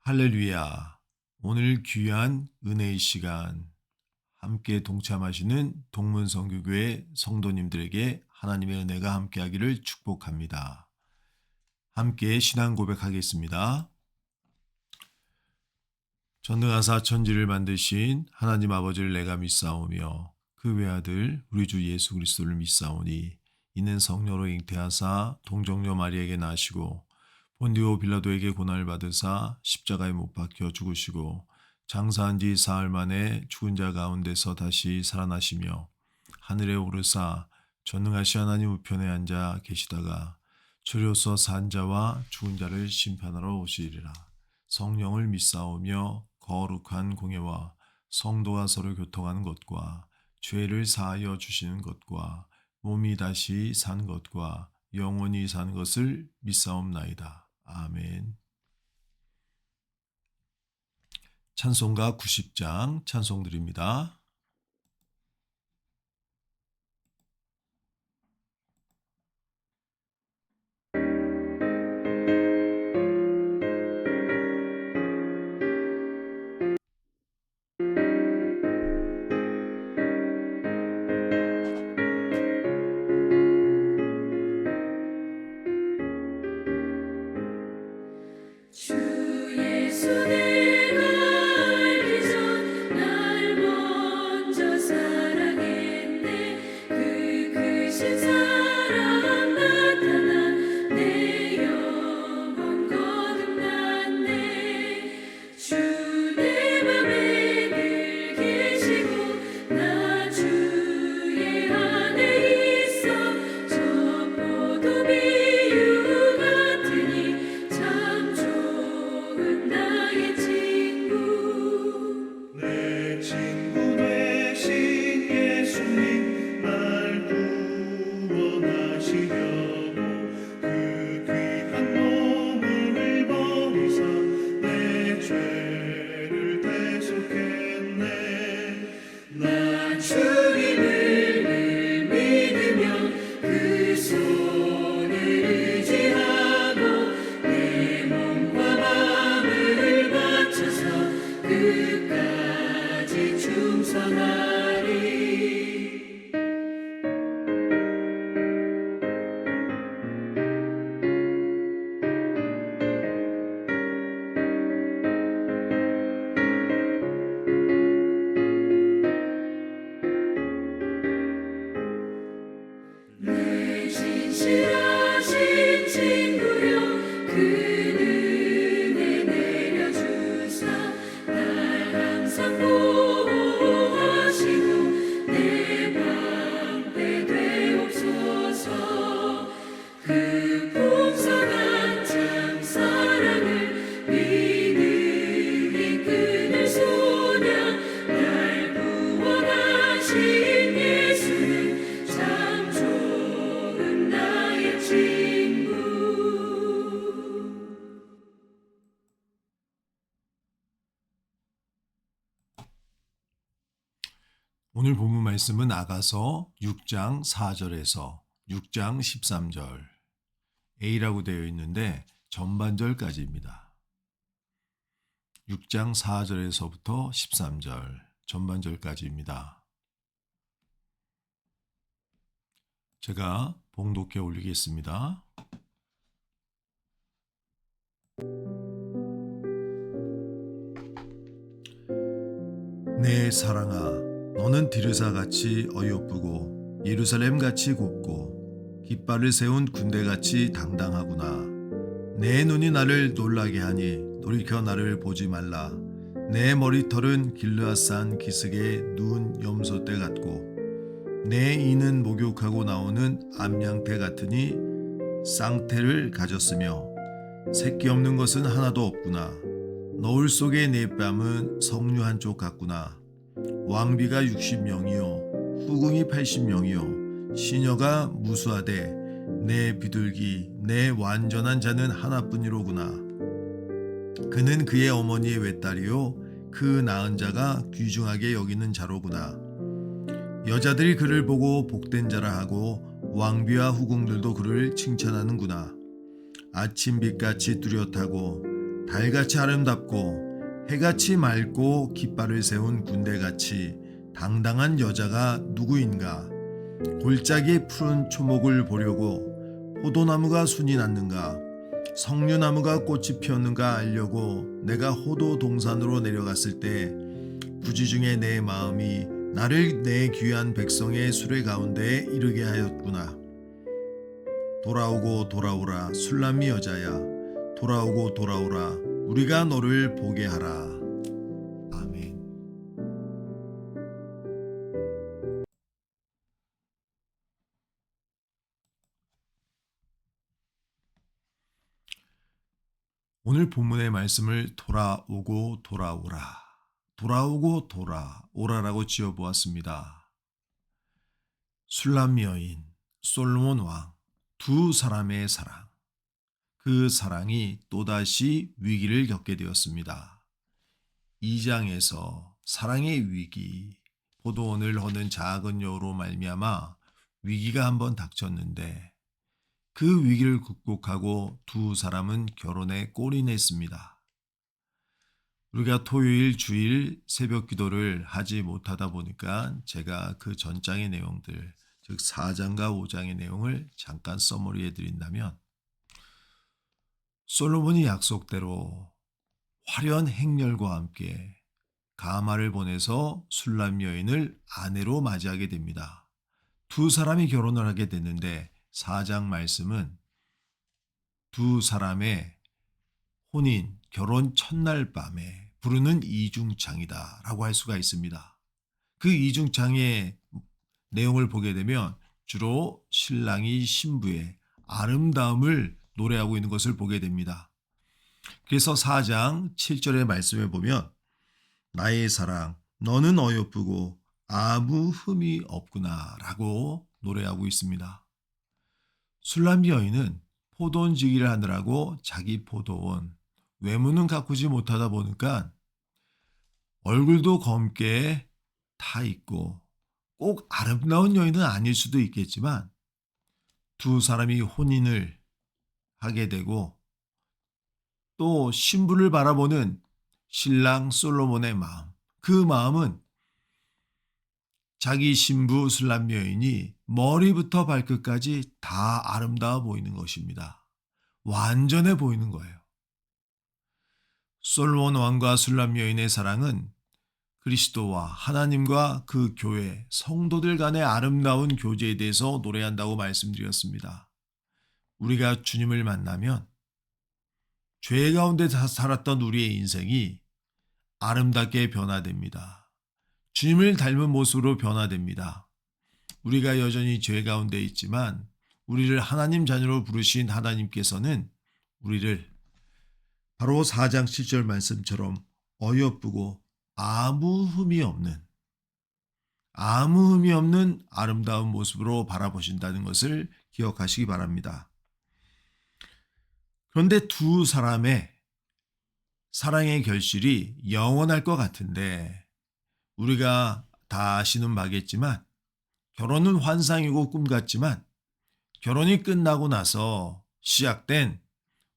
할렐루야. 오늘 귀한 은혜의 시간 함께 동참하시는 동문선교교회 성도님들에게 하나님의 은혜가 함께하기를 축복합니다. 함께 신앙 고백하겠습니다. 전능하사 천지를 만드신 하나님 아버지를 내가 믿사오며 그 외아들 우리 주 예수 그리스도를 믿사오니 이는 성령으로 잉태하사 동정녀 마리에게 나시고 본디오 빌라도에게 고난을 받으사 십자가에 못 박혀 죽으시고 장사한 지 사흘 만에 죽은 자 가운데서 다시 살아나시며 하늘에 오르사 전능하신 하나님 우편에 앉아 계시다가 주로서 산 자와 죽은 자를 심판하러 오시리라. 성령을 믿사오며 거룩한 공예와 성도가 서로 교통하는 것과 죄를 사하여 주시는 것과 몸이 다시 산 것과 영원히 산 것을 믿사옵나이다. 아멘. 찬송가 90장 찬송드립니다. 주 예수 내가 알기 전 날 먼저 사랑했네. 그 크신 사랑 나타나 내 영혼 거듭났네. 주 내 맘에 늘 계시고 나 주의 안에 있어. 저 포도 비유 같으니 참 좋은 나의 친구. 내 친구 되신 예수님 날 구원하시려고 그 귀한 몸을 버리사 내 죄를 대속했네. 난 주님을 늘 믿으며 그 손을 의지하고 내 몸과 마음을 바쳐서 끝까지 충성하리. 내 진실하신 친구여 그 은혜 내려주사 날 항상 보호하시고 내 방패 되옵소서. 그 풍성한 참 사랑을 믿음이 끊을 소냐. 날 구원하신 예수는 참 좋은 나의 친구. 오늘 본문 말씀은 아가서 6장 4절에서 6장 13절 A라고 되어 있는데 전반절까지입니다. 6장 4절에서부터 13절 전반절까지입니다. 제가 봉독해 올리겠습니다. 내 사랑아, 너는 디르사같이 어여쁘고 예루살렘같이 곱고 깃발을 세운 군대같이 당당하구나. 내 눈이 나를 놀라게 하니 돌이켜 나를 보지 말라. 내 머리털은 길르앗산 기슭의 눈 염소떼 같고 내 이는 목욕하고 나오는 암양태 같으니 쌍태를 가졌으며 새끼 없는 것은 하나도 없구나. 너울 속의 내 뺨은 석류 한쪽 같구나. 왕비가 60명이요 후궁이 80명이요 시녀가 무수하되 내 비둘기 내 완전한 자는 하나뿐이로구나. 그는 그의 어머니의 외딸이요 그 낳은 자가 귀중하게 여기는 자로구나. 여자들이 그를 보고 복된 자라 하고 왕비와 후궁들도 그를 칭찬하는구나. 아침빛같이 뚜렷하고 달같이 아름답고 해같이 맑고 깃발을 세운 군대같이 당당한 여자가 누구인가? 골짜기의 푸른 초목을 보려고 포도나무가 순이 났는가? 석류나무가 꽃이 피었는가 알려고 내가 호도 동산으로 내려갔을 때 부지 중에 내 마음이 나를 내 귀한 백성의 수레 가운데에 이르게 하였구나. 돌아오고 돌아오라 술람미 여자야, 돌아오고 돌아오라 우리가 너를 보게 하라. 아멘. 오늘 본문의 말씀을 돌아오고 돌아오라, 돌아오고 돌아오라라고 지어보았습니다. 술람미 여인, 솔로몬 왕, 두 사람의 사랑, 그 사랑이 또다시 위기를 겪게 되었습니다. 2장에서 사랑의 위기, 포도원을 허는 작은 여우로 말미암아 위기가 한번 닥쳤는데 그 위기를 극복하고 두 사람은 결혼에 골이 냈습니다. 우리가 토요일 주일 새벽 기도를 하지 못하다 보니까 제가 그 전장의 내용들, 즉 4장과 5장의 내용을 잠깐 써머리해 드린다면, 솔로몬이 약속대로 화려한 행렬과 함께 가마를 보내서 술람 여인을 아내로 맞이하게 됩니다. 두 사람이 결혼을 하게 됐는데 4장 말씀은 두 사람의 혼인, 결혼 첫날 밤에 부르는 이중창이다 라고 할 수가 있습니다. 그 이중창의 내용을 보게 되면 주로 신랑이 신부의 아름다움을 노래하고 있는 것을 보게 됩니다. 그래서 4장 7절의 말씀에 보면 나의 사랑 너는 어여쁘고 아무 흠이 없구나 라고 노래하고 있습니다. 술람 여인은 포도원 지기를 하느라고 자기 포도원, 외모는 가꾸지 못하다 보니까 얼굴도 검게 타 있고 꼭 아름다운 여인은 아닐 수도 있겠지만 두 사람이 혼인을 하게 되고 또 신부를 바라보는 신랑 솔로몬의 마음, 그 마음은 자기 신부 술람 여인이 머리부터 발끝까지 다 아름다워 보이는 것입니다. 완전해 보이는 거예요. 솔로몬 왕과 술람 여인의 사랑은 그리스도와 하나님과 그 교회, 성도들 간의 아름다운 교제에 대해서 노래한다고 말씀드렸습니다. 우리가 주님을 만나면 죄 가운데 살았던 우리의 인생이 아름답게 변화됩니다. 주님을 닮은 모습으로 변화됩니다. 우리가 여전히 죄 가운데 있지만 우리를 하나님 자녀로 부르신 하나님께서는 우리를 바로 4장 7절 말씀처럼 어여쁘고 아무 흠이 없는 아름다운 모습으로 바라보신다는 것을 기억하시기 바랍니다. 그런데 두 사람의 사랑의 결실이 영원할 것 같은데 우리가 다 아시는 바겠지만 결혼은 환상이고 꿈 같지만 결혼이 끝나고 나서 시작된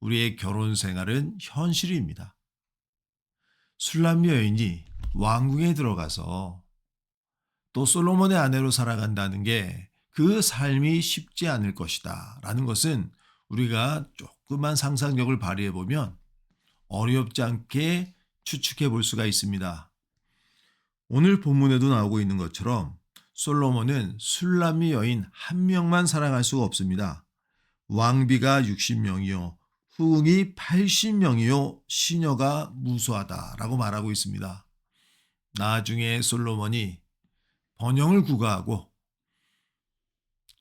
우리의 결혼 생활은 현실입니다. 술람 여인이 왕궁에 들어가서 또 솔로몬의 아내로 살아간다는 게 그 삶이 쉽지 않을 것이다 라는 것은 우리가 조그만 상상력을 발휘해 보면 어렵지 않게 추측해 볼 수가 있습니다. 오늘 본문에도 나오고 있는 것처럼 솔로몬은 술람미 여인 한 명만 사랑할 수가 없습니다. 왕비가 60명이요 후궁이 80명이요 시녀가 무수하다라고 말하고 있습니다. 나중에 솔로몬이 번영을 구가하고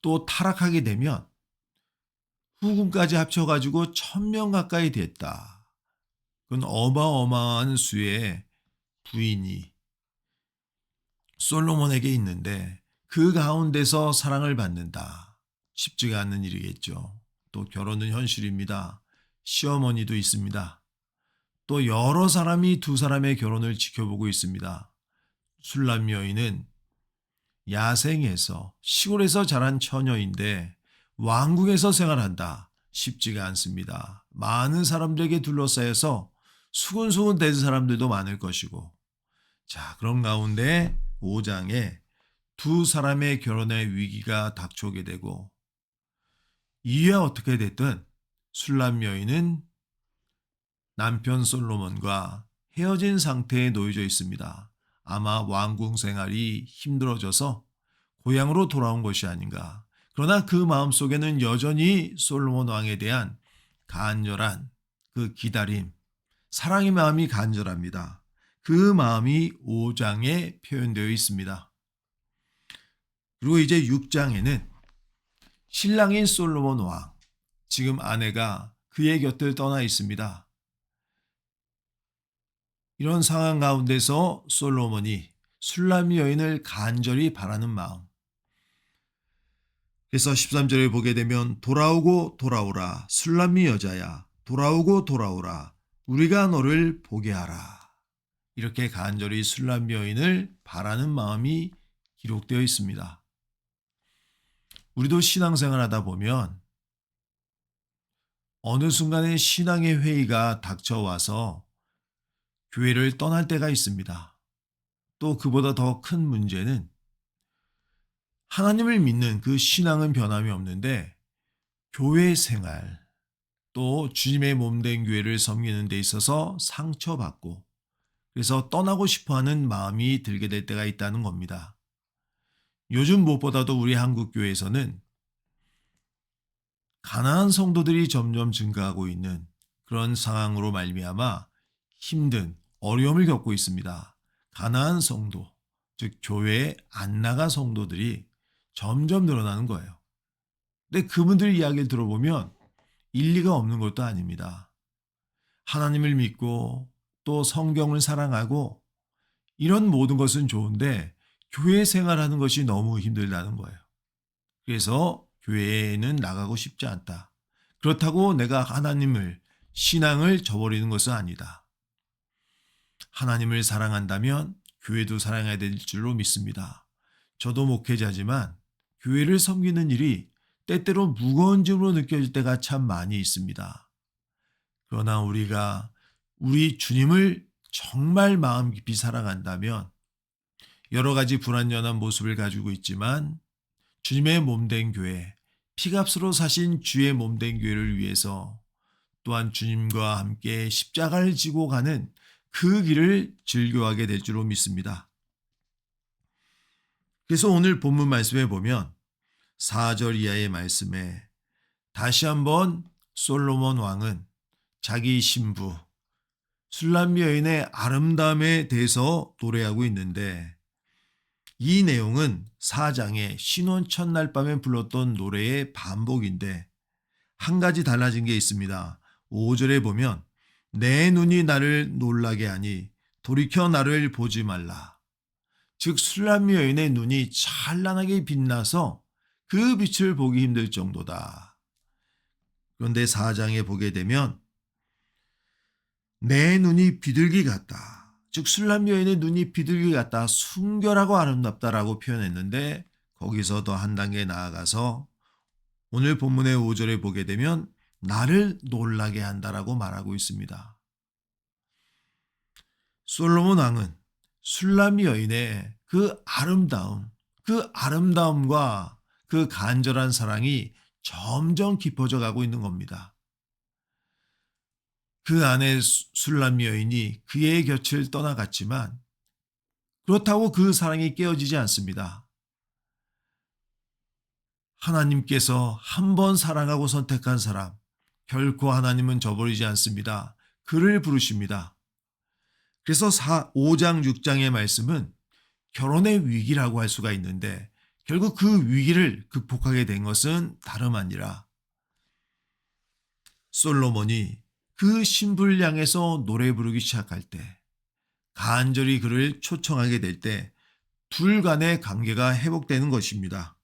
또 타락하게 되면 후궁까지 합쳐가지고 1000명 가까이 됐다. 그건 어마어마한 수의 부인이 솔로몬에게 있는데 그 가운데서 사랑을 받는다. 쉽지가 않는 일이겠죠. 또 결혼은 현실입니다. 시어머니도 있습니다. 또 여러 사람이 두 사람의 결혼을 지켜보고 있습니다. 술람 여인은 야생에서 시골에서 자란 처녀인데 왕궁에서 생활한다. 쉽지가 않습니다. 많은 사람들에게 둘러싸여서 수군수군 된 사람들도 많을 것이고. 자, 그런 가운데 5장에 두 사람의 결혼의 위기가 닥쳐오게 되고, 이유야 어떻게 됐든 술람 여인은 남편 솔로몬과 헤어진 상태에 놓여져 있습니다. 아마 왕궁 생활이 힘들어져서 고향으로 돌아온 것이 아닌가. 그러나 그 마음속에는 여전히 솔로몬 왕에 대한 간절한 그 기다림, 사랑의 마음이 간절합니다. 그 마음이 5장에 표현되어 있습니다. 그리고 이제 6장에는 신랑인 솔로몬 왕, 지금 아내가 그의 곁을 떠나 있습니다. 이런 상황 가운데서 솔로몬이 술람 여인을 간절히 바라는 마음. 그래서 13절에 보게 되면 돌아오고 돌아오라 술람미 여자야 돌아오고 돌아오라 우리가 너를 보게 하라. 이렇게 간절히 술람 여인을 바라는 마음이 기록되어 있습니다. 우리도 신앙생활 하다 보면 어느 순간에 신앙의 회의가 닥쳐와서 교회를 떠날 때가 있습니다. 또 그보다 더 큰 문제는 하나님을 믿는 그 신앙은 변함이 없는데 교회 생활, 또 주님의 몸된 교회를 섬기는 데 있어서 상처받고 그래서 떠나고 싶어하는 마음이 들게 될 때가 있다는 겁니다. 요즘 무엇보다도 우리 한국 교회에서는 가난한 성도들이 점점 증가하고 있는 그런 상황으로 말미암아 힘든 어려움을 겪고 있습니다. 가난한 성도, 즉 교회에 안 나간 성도들이 점점 늘어나는 거예요. 근데 그분들 이야기를 들어보면 일리가 없는 것도 아닙니다. 하나님을 믿고 또 성경을 사랑하고 이런 모든 것은 좋은데 교회 생활하는 것이 너무 힘들다는 거예요. 그래서 교회에는 나가고 싶지 않다. 그렇다고 내가 하나님을, 신앙을 저버리는 것은 아니다. 하나님을 사랑한다면 교회도 사랑해야 될 줄로 믿습니다. 저도 목회자지만 교회를 섬기는 일이 때때로 무거운 짐으로 느껴질 때가 참 많이 있습니다. 그러나 우리가 우리 주님을 정말 마음 깊이 사랑한다면 여러 가지 불완전한 모습을 가지고 있지만 주님의 몸된 교회, 피값으로 사신 주의 몸된 교회를 위해서 또한 주님과 함께 십자가를 지고 가는 그 길을 즐겨하게 될 줄로 믿습니다. 그래서 오늘 본문 말씀에 보면 4절 이하의 말씀에 다시 한번 솔로몬 왕은 자기 신부 술람 여인의 아름다움에 대해서 노래하고 있는데 이 내용은 4장의 신혼 첫날 밤에 불렀던 노래의 반복인데 한 가지 달라진 게 있습니다. 5절에 보면 내 눈이 나를 놀라게 하니 돌이켜 나를 보지 말라. 즉 술람 여인의 눈이 찬란하게 빛나서 그 빛을 보기 힘들 정도다. 그런데 4장에 보게 되면 내 눈이 비둘기 같다. 즉 술람 여인의 눈이 비둘기 같다. 순결하고 아름답다라고 표현했는데 거기서 더 한 단계 나아가서 오늘 본문의 5절에 보게 되면 나를 놀라게 한다라고 말하고 있습니다. 솔로몬 왕은 술람 여인의 그 아름다움과 그 간절한 사랑이 점점 깊어져 가고 있는 겁니다. 그 안에 술람 여인이 그의 곁을 떠나갔지만 그렇다고 그 사랑이 깨어지지 않습니다. 하나님께서 한 번 사랑하고 선택한 사람, 결코 하나님은 저버리지 않습니다. 그를 부르십니다. 그래서 5장, 6장의 말씀은 결혼의 위기라고 할 수가 있는데 결국 그 위기를 극복하게 된 것은 다름 아니라 솔로몬이 그 신부를 향해서 노래 부르기 시작할 때 간절히 그를 초청하게 될 때 둘 간의 관계가 회복되는 것입니다.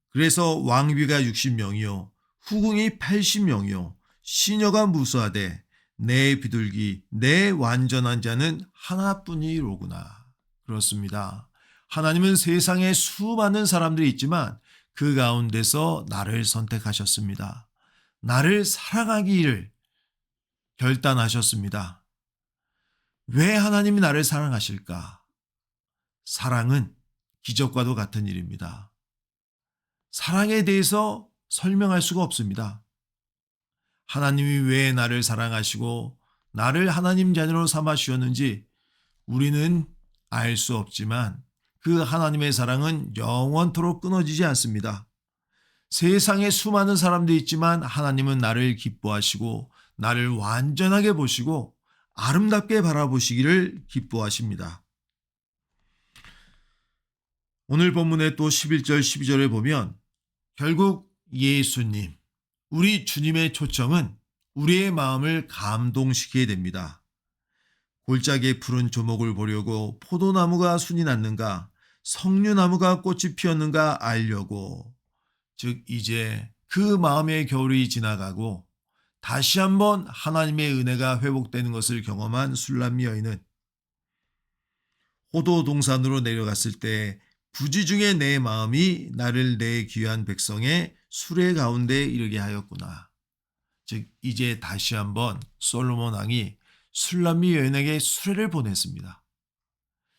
그래서 왕비가 60명이요 후궁이 80명이요 시녀가 무수하되 내 비둘기 내 완전한 자는 하나뿐이로구나. 그렇습니다. 하나님은 세상에 수많은 사람들이 있지만 그 가운데서 나를 선택하셨습니다. 나를 사랑하기를 결단하셨습니다. 왜 하나님이 나를 사랑하실까? 사랑은 기적과도 같은 일입니다. 사랑에 대해서 설명할 수가 없습니다. 하나님이 왜 나를 사랑하시고 나를 하나님 자녀로 삼아 주셨는지 우리는 알 수 없지만 그 하나님의 사랑은 영원토록 끊어지지 않습니다. 세상에 수많은 사람들이 있지만 하나님은 나를 기뻐하시고 나를 완전하게 보시고 아름답게 바라보시기를 기뻐하십니다. 오늘 본문의 또 11절 12절에 보면 결국 예수님, 우리 주님의 초청은 우리의 마음을 감동시키게 됩니다. 골짜기에 푸른 조목을 보려고 포도나무가 순이 났는가, 석류나무가 꽃이 피었는가 알려고. 즉 이제 그 마음의 겨울이 지나가고 다시 한번 하나님의 은혜가 회복되는 것을 경험한 술람미 여인은 호도 동산으로 내려갔을 때 부지 중에 내 마음이 나를 내 귀한 백성의 수레 가운데 이르게 하였구나. 즉 이제 다시 한번 솔로몬 왕이 술람미 여인에게 수레를 보냈습니다.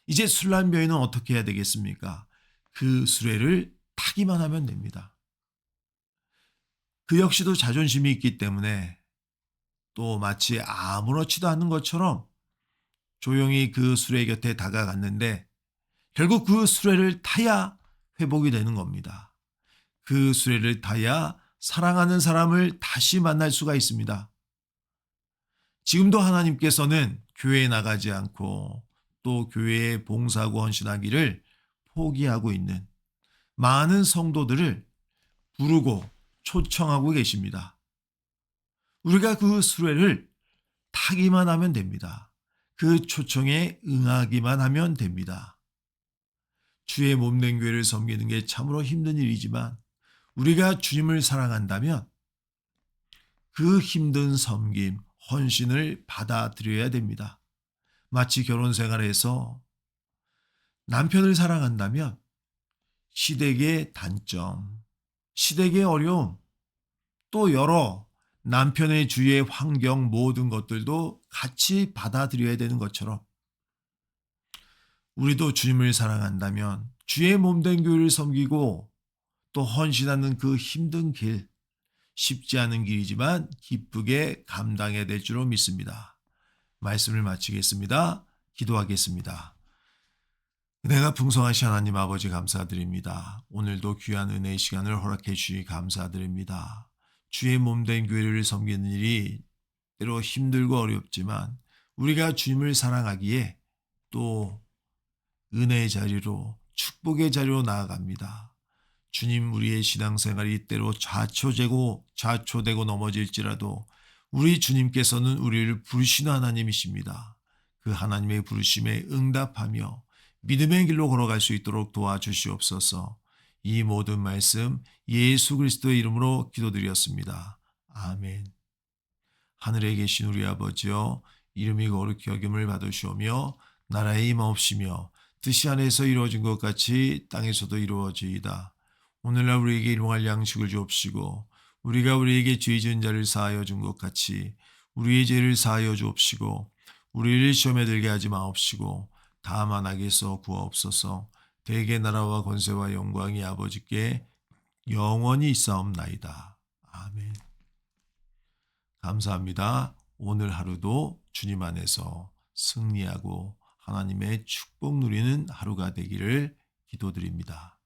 이제 술람미 여인은 어떻게 해야 되겠습니까? 그 수레를 타기만 하면 됩니다. 그 역시도 자존심이 있기 때문에 또 마치 아무렇지도 않은 것처럼 조용히 그 수레 곁에 다가갔는데 결국 그 수레를 타야 회복이 되는 겁니다. 그 수레를 타야 사랑하는 사람을 다시 만날 수가 있습니다. 지금도 하나님께서는 교회에 나가지 않고 또 교회에 봉사하고 헌신하기를 포기하고 있는 많은 성도들을 부르고 초청하고 계십니다. 우리가 그 수레를 타기만 하면 됩니다. 그 초청에 응하기만 하면 됩니다. 주의 몸된 교회를 섬기는 게 참으로 힘든 일이지만 우리가 주님을 사랑한다면 그 힘든 섬김, 헌신을 받아들여야 됩니다. 마치 결혼 생활에서 남편을 사랑한다면 시댁의 단점, 시댁의 어려움, 또 여러 남편의 주위의 환경 모든 것들도 같이 받아들여야 되는 것처럼 우리도 주님을 사랑한다면 주의 몸된 교회를 섬기고 또 헌신하는 그 힘든 길, 쉽지 않은 길이지만 기쁘게 감당해야 될 줄로 믿습니다. 말씀을 마치겠습니다. 기도하겠습니다. 은혜가 풍성하신 하나님 아버지 감사드립니다. 오늘도 귀한 은혜의 시간을 허락해 주시기 감사드립니다. 주의 몸된 교회를 섬기는 일이 때로 힘들고 어렵지만 우리가 주님을 사랑하기에 또 은혜의 자리로 축복의 자리로 나아갑니다. 주님 우리의 신앙생활이 때로 좌초되고 넘어질지라도 우리 주님께서는 우리를 부르시는 하나님이십니다. 그 하나님의 부르심에 응답하며 믿음의 길로 걸어갈 수 있도록 도와주시옵소서. 이 모든 말씀 예수 그리스도의 이름으로 기도드렸습니다. 아멘. 하늘에 계신 우리 아버지여 이름이 거룩히 여김을 받으시오며 나라의 임하옵시며 뜻이 하늘에서 이루어진 것 같이 땅에서도 이루어지이다. 오늘날 우리에게 일용할 양식을 주옵시고 우리가 우리에게 죄 지은 자를 사하여 준 것 같이 우리의 죄를 사하여 주옵시고 우리를 시험에 들게 하지 마옵시고 다만 악에서 구하옵소서. 대개 나라와 권세와 영광이 아버지께 영원히 있사옵나이다. 아멘. 감사합니다. 오늘 하루도 주님 안에서 승리하고 하나님의 축복 누리는 하루가 되기를 기도드립니다.